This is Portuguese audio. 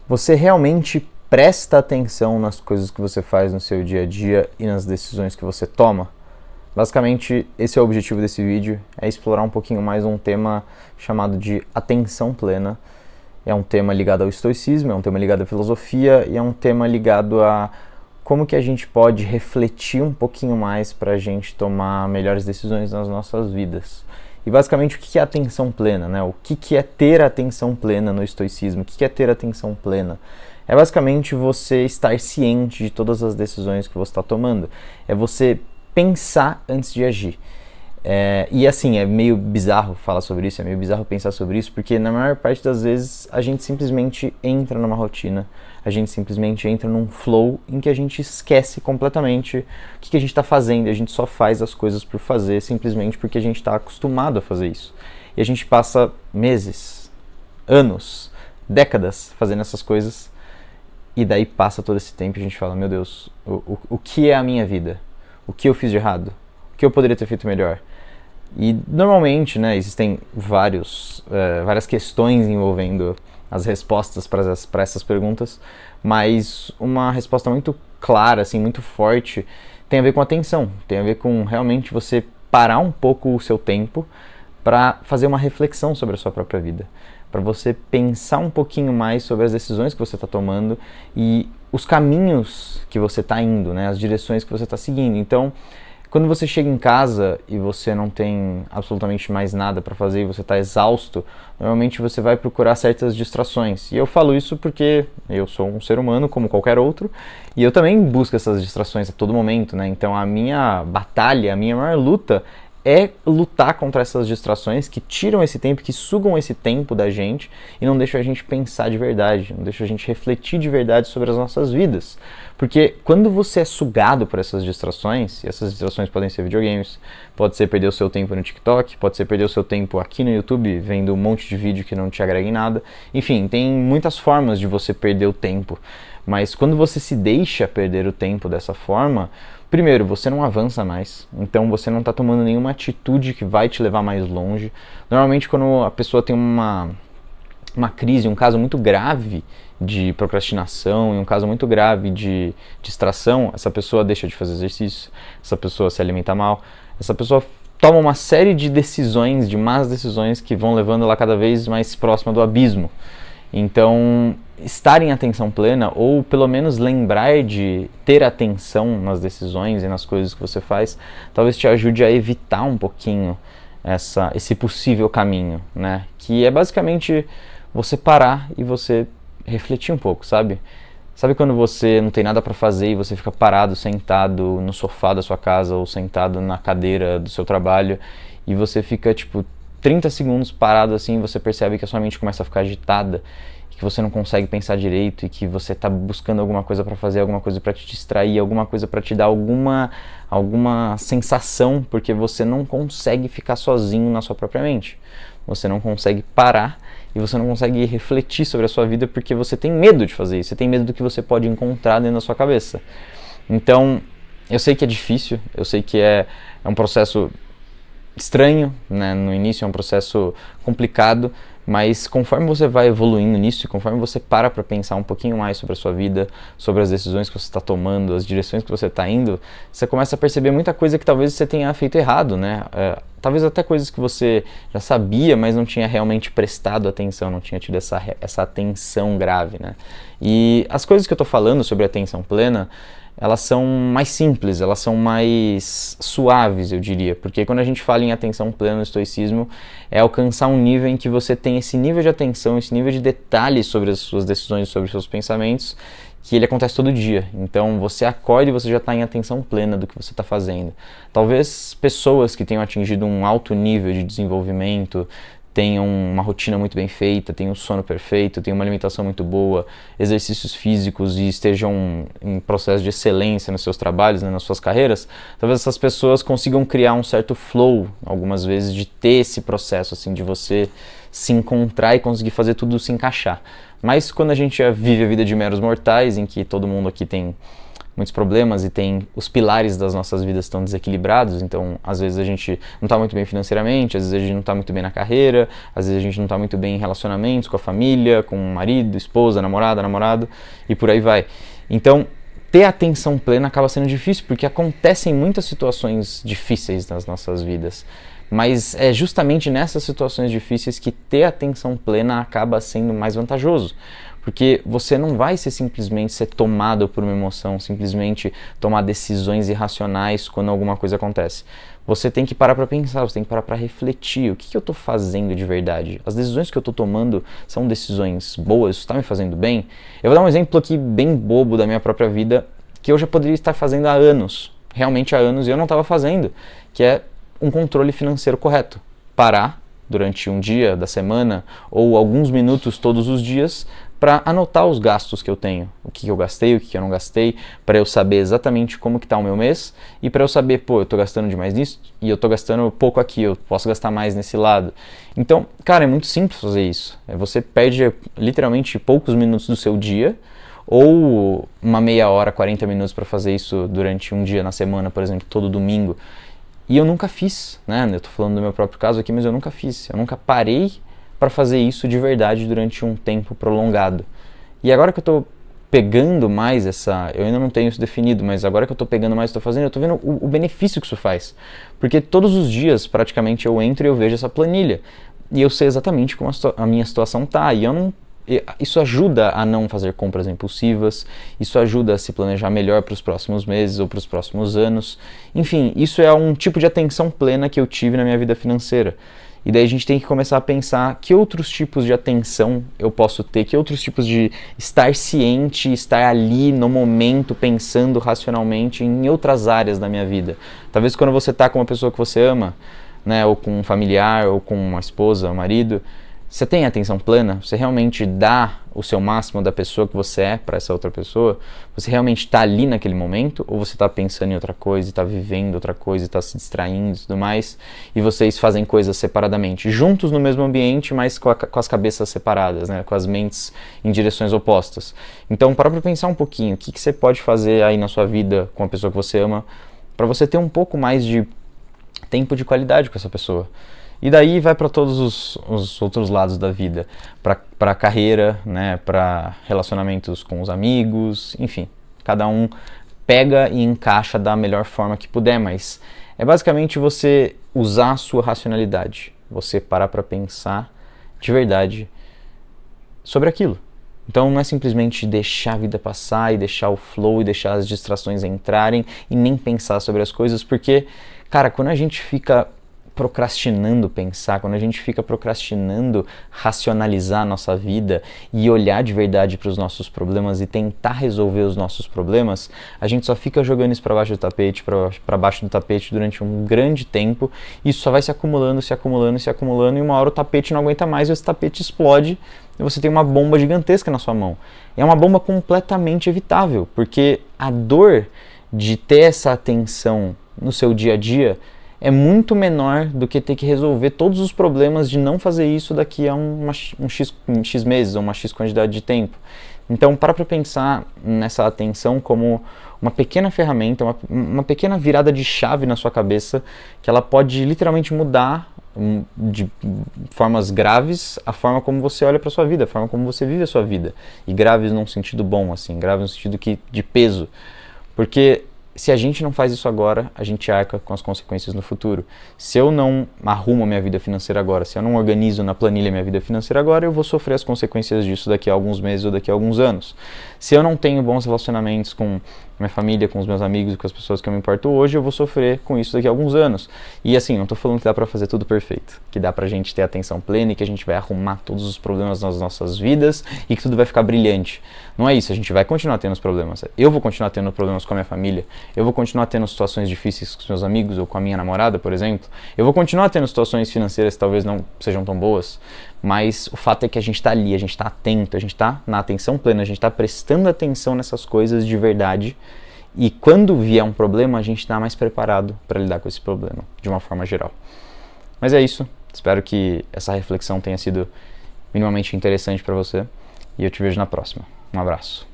Você realmente presta atenção nas coisas que você faz no seu dia a dia e nas decisões que você toma? Basicamente, esse é o objetivo desse vídeo, é explorar um pouquinho mais um tema chamado de atenção plena. É um tema ligado ao estoicismo, é um tema ligado à filosofia e é um tema ligado a como que a gente pode refletir um pouquinho mais para a gente tomar melhores decisões nas nossas vidas. E basicamente o que é atenção plena, né? O que é ter atenção plena no estoicismo? O que é ter atenção plena? É basicamente você estar ciente de todas as decisões que você está tomando. É você pensar antes de agir. E assim, é meio bizarro falar sobre isso, é meio bizarro pensar sobre isso, porque na maior parte das vezes a gente simplesmente entra numa rotina, a gente simplesmente entra num flow em que a gente esquece completamente o que a gente está fazendo, a gente só faz as coisas por fazer, simplesmente porque a gente está acostumado a fazer isso. E a gente passa meses, anos, décadas fazendo essas coisas, e daí passa todo esse tempo e a gente fala, meu Deus, o que é a minha vida? O que eu fiz de errado? O que eu poderia ter feito melhor? E normalmente, né, existem várias questões envolvendo as respostas para essas perguntas, mas uma resposta muito clara, assim, muito forte, tem a ver com atenção, tem a ver com realmente você parar um pouco o seu tempo para fazer uma reflexão sobre a sua própria vida, para você pensar um pouquinho mais sobre as decisões que você está tomando e os caminhos que você está indo, né, as direções que você está seguindo. Então, quando você chega em casa e você não tem absolutamente mais nada para fazer e você está exausto, normalmente você vai procurar certas distrações. E eu falo isso porque eu sou um ser humano como qualquer outro e eu também busco essas distrações a todo momento, né? Então a minha batalha, a minha maior luta é lutar contra essas distrações que tiram esse tempo, que sugam esse tempo da gente e não deixam a gente pensar de verdade, não deixam a gente refletir de verdade sobre as nossas vidas. Porque quando você é sugado por essas distrações, e essas distrações podem ser videogames, pode ser perder o seu tempo no TikTok, pode ser perder o seu tempo aqui no YouTube vendo um monte de vídeo que não te agrega em nada, enfim, tem muitas formas de você perder o tempo. Mas quando você se deixa perder o tempo dessa forma, primeiro, você não avança mais, então você não está tomando nenhuma atitude que vai te levar mais longe. Normalmente quando a pessoa tem uma crise, um caso muito grave de procrastinação e um caso muito grave de distração, essa pessoa deixa de fazer exercício, essa pessoa se alimenta mal, essa pessoa toma uma série de decisões, de más decisões que vão levando ela cada vez mais próxima do abismo. Então, estar em atenção plena, ou pelo menos lembrar de ter atenção nas decisões e nas coisas que você faz, talvez te ajude a evitar um pouquinho esse possível caminho, né? Que é basicamente você parar e você refletir um pouco, sabe? Sabe quando você não tem nada para fazer e você fica parado, sentado no sofá da sua casa ou sentado na cadeira do seu trabalho e você fica, tipo, 30 segundos parado assim, você percebe que a sua mente começa a ficar agitada, que você não consegue pensar direito e que você está buscando alguma coisa para fazer, alguma coisa para te distrair, alguma coisa para te dar alguma sensação, porque você não consegue ficar sozinho na sua própria mente. Você não consegue parar e você não consegue refletir sobre a sua vida porque você tem medo de fazer isso, você tem medo do que você pode encontrar dentro da sua cabeça. Então, eu sei que é difícil, eu sei que é um processo estranho, né? No início é um processo complicado, mas conforme você vai evoluindo nisso, conforme você para pensar um pouquinho mais sobre a sua vida, sobre as decisões que você está tomando, as direções que você está indo, você começa a perceber muita coisa que talvez você tenha feito errado, né? Talvez até coisas que você já sabia, mas não tinha realmente prestado atenção, não tinha tido essa atenção grave, né? E as coisas que eu estou falando sobre atenção plena, elas são mais simples, elas são mais suaves, eu diria, porque quando a gente fala em atenção plena no estoicismo, é alcançar um nível em que você tem esse nível de atenção, esse nível de detalhes sobre as suas decisões, sobre os seus pensamentos, que ele acontece todo dia. Então você acorda e você já está em atenção plena do que você está fazendo. Talvez pessoas que tenham atingido um alto nível de desenvolvimento, tenham uma rotina muito bem feita, tenham um sono perfeito, tenham uma alimentação muito boa, exercícios físicos e estejam em processo de excelência nos seus trabalhos, né, nas suas carreiras, talvez essas pessoas consigam criar um certo flow, algumas vezes, de ter esse processo, assim, de você se encontrar e conseguir fazer tudo se encaixar. Mas quando a gente vive a vida de meros mortais, em que todo mundo aqui tem muitos problemas e tem os pilares das nossas vidas estão desequilibrados, então às vezes a gente não está muito bem financeiramente, às vezes a gente não está muito bem na carreira, às vezes a gente não está muito bem em relacionamentos com a família, com o marido, esposa, namorada, namorado e por aí vai. Então, ter atenção plena acaba sendo difícil porque acontecem muitas situações difíceis nas nossas vidas. Mas é justamente nessas situações difíceis que ter atenção plena acaba sendo mais vantajoso. Porque você não vai simplesmente ser tomado por uma emoção, simplesmente tomar decisões irracionais quando alguma coisa acontece. Você tem que parar para pensar, você tem que parar para refletir. O que eu estou fazendo de verdade? As decisões que eu estou tomando são decisões boas? Isso está me fazendo bem? Eu vou dar um exemplo aqui bem bobo da minha própria vida, que eu já poderia estar fazendo há anos, realmente há anos, e eu não estava fazendo, que é um controle financeiro correto. Parar durante um dia da semana ou alguns minutos todos os dias para anotar os gastos que eu tenho, o que eu gastei, o que eu não gastei, para eu saber exatamente como que está o meu mês e para eu saber, pô, eu estou gastando demais nisso e eu estou gastando pouco aqui, eu posso gastar mais nesse lado. Então, cara, é muito simples fazer isso. Você perde literalmente poucos minutos do seu dia ou uma meia hora, 40 minutos para fazer isso durante um dia na semana, por exemplo, todo domingo. E eu nunca fiz, né? Eu tô falando do meu próprio caso aqui, mas eu nunca fiz. Eu nunca parei para fazer isso de verdade durante um tempo prolongado. E agora que eu tô pegando mais eu ainda não tenho isso definido, mas agora que eu tô pegando mais, tô fazendo, eu tô vendo o benefício que isso faz. Porque todos os dias, praticamente, eu entro e eu vejo essa planilha. E eu sei exatamente como a minha situação tá. E eu não isso ajuda a não fazer compras impulsivas, isso ajuda a se planejar melhor para os próximos meses ou para os próximos anos. Enfim, isso é um tipo de atenção plena que eu tive na minha vida financeira. E daí a gente tem que começar a pensar que outros tipos de atenção eu posso ter, que outros tipos de estar ciente, estar ali no momento, pensando racionalmente em outras áreas da minha vida. Talvez quando você está com uma pessoa que você ama, né, ou com um familiar, ou com uma esposa, um marido, você tem atenção plena? Você realmente dá o seu máximo da pessoa que você é para essa outra pessoa? Você realmente está ali naquele momento? Ou você está pensando em outra coisa, está vivendo outra coisa, está se distraindo e tudo mais? E vocês fazem coisas separadamente, juntos no mesmo ambiente, mas com as cabeças separadas, né? Com as mentes em direções opostas. Então, para pensar um pouquinho, o que você pode fazer aí na sua vida com a pessoa que você ama, para você ter um pouco mais de tempo de qualidade com essa pessoa. E daí vai para todos os outros lados da vida, para a carreira, né, para relacionamentos com os amigos, enfim, cada um pega e encaixa da melhor forma que puder, mas é basicamente você usar a sua racionalidade, você parar para pensar de verdade sobre aquilo. Então não é simplesmente deixar a vida passar e deixar o flow e deixar as distrações entrarem e nem pensar sobre as coisas, porque, cara, quando a gente fica procrastinando pensar, quando a gente fica procrastinando racionalizar a nossa vida e olhar de verdade para os nossos problemas e tentar resolver os nossos problemas, a gente só fica jogando isso para baixo do tapete, para baixo do tapete durante um grande tempo, e isso só vai se acumulando, se acumulando, se acumulando, e uma hora o tapete não aguenta mais e esse tapete explode e você tem uma bomba gigantesca na sua mão. É uma bomba completamente evitável, porque a dor de ter essa atenção no seu dia a dia é muito menor do que ter que resolver todos os problemas de não fazer isso daqui a um X meses ou uma X quantidade de tempo. Então, para pensar nessa atenção como uma pequena ferramenta, uma pequena virada de chave na sua cabeça, que ela pode literalmente mudar de formas graves a forma como você olha para sua vida, a forma como você vive a sua vida. E graves num sentido bom, assim, graves no sentido de peso. Porque se a gente não faz isso agora, a gente arca com as consequências no futuro. Se eu não arrumo a minha vida financeira agora, se eu não organizo na planilha minha vida financeira agora, eu vou sofrer as consequências disso daqui a alguns meses ou daqui a alguns anos. Se eu não tenho bons relacionamentos com minha família, com os meus amigos e com as pessoas que eu me importo hoje, eu vou sofrer com isso daqui a alguns anos. E assim, não tô falando que dá pra fazer tudo perfeito, que dá pra gente ter atenção plena e que a gente vai arrumar todos os problemas nas nossas vidas e que tudo vai ficar brilhante. Não é isso, a gente vai continuar tendo os problemas. Eu vou continuar tendo problemas com a minha família, eu vou continuar tendo situações difíceis com os meus amigos ou com a minha namorada, por exemplo. Eu vou continuar tendo situações financeiras que talvez não sejam tão boas, mas o fato é que a gente tá ali, a gente tá atento, a gente tá na atenção plena, a gente tá prestando atenção nessas coisas de verdade. E quando vier um problema, a gente está mais preparado para lidar com esse problema, de uma forma geral. Mas é isso. Espero que essa reflexão tenha sido minimamente interessante para você. E eu te vejo na próxima. Um abraço.